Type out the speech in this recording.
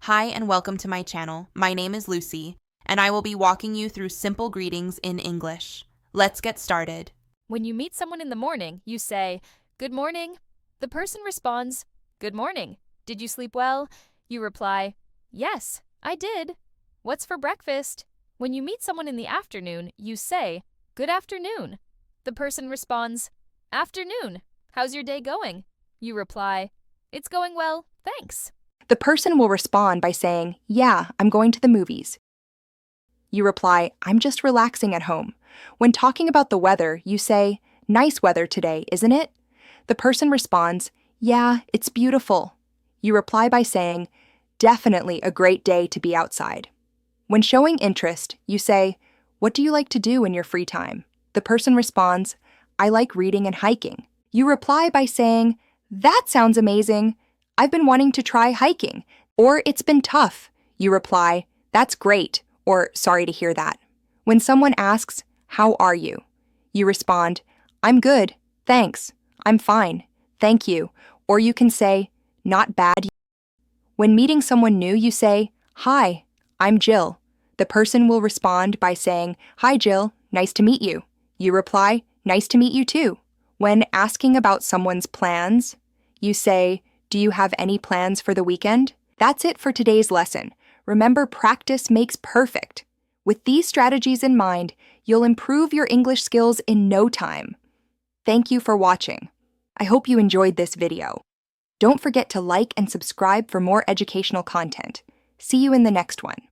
Hi and welcome to my channel. My name is Lucy, and I will be walking you through simple greetings in English. Let's get started. When you meet someone in the morning, you say, "Good morning." The person responds, "Good morning. Did you sleep well?" You reply, "Yes, I did." "What's for breakfast?" When you meet someone in the afternoon, you say, "Good afternoon." The person responds, "Afternoon. How's your day going?" You reply, "It's going well, thanks." The person will respond by saying, "Yeah, I'm going to the movies." You reply, "I'm just relaxing at home." When talking about the weather, you say, "Nice weather today, isn't it?" The person responds, "Yeah, it's beautiful." You reply by saying, "Definitely a great day to be outside." When showing interest, you say, "What do you like to do in your free time?" The person responds, "I like reading and hiking." You reply by saying, "That sounds amazing. I've been wanting to try hiking." Or, "It's been tough." You reply, "That's great," or "Sorry to hear that." When someone asks, "How are you?" you respond, "I'm good, thanks. I'm fine, thank you." Or you can say, "Not bad." When meeting someone new, you say, "Hi, I'm Jill." The person will respond by saying, "Hi, Jill, nice to meet you." You reply, "Nice to meet you too." When asking about someone's plans, you say, "Do you have any plans for the weekend?" That's it for today's lesson. Remember, practice makes perfect. With these strategies in mind, you'll improve your English skills in no time. Thank you for watching. I hope you enjoyed this video. Don't forget to like and subscribe for more educational content. See you in the next one.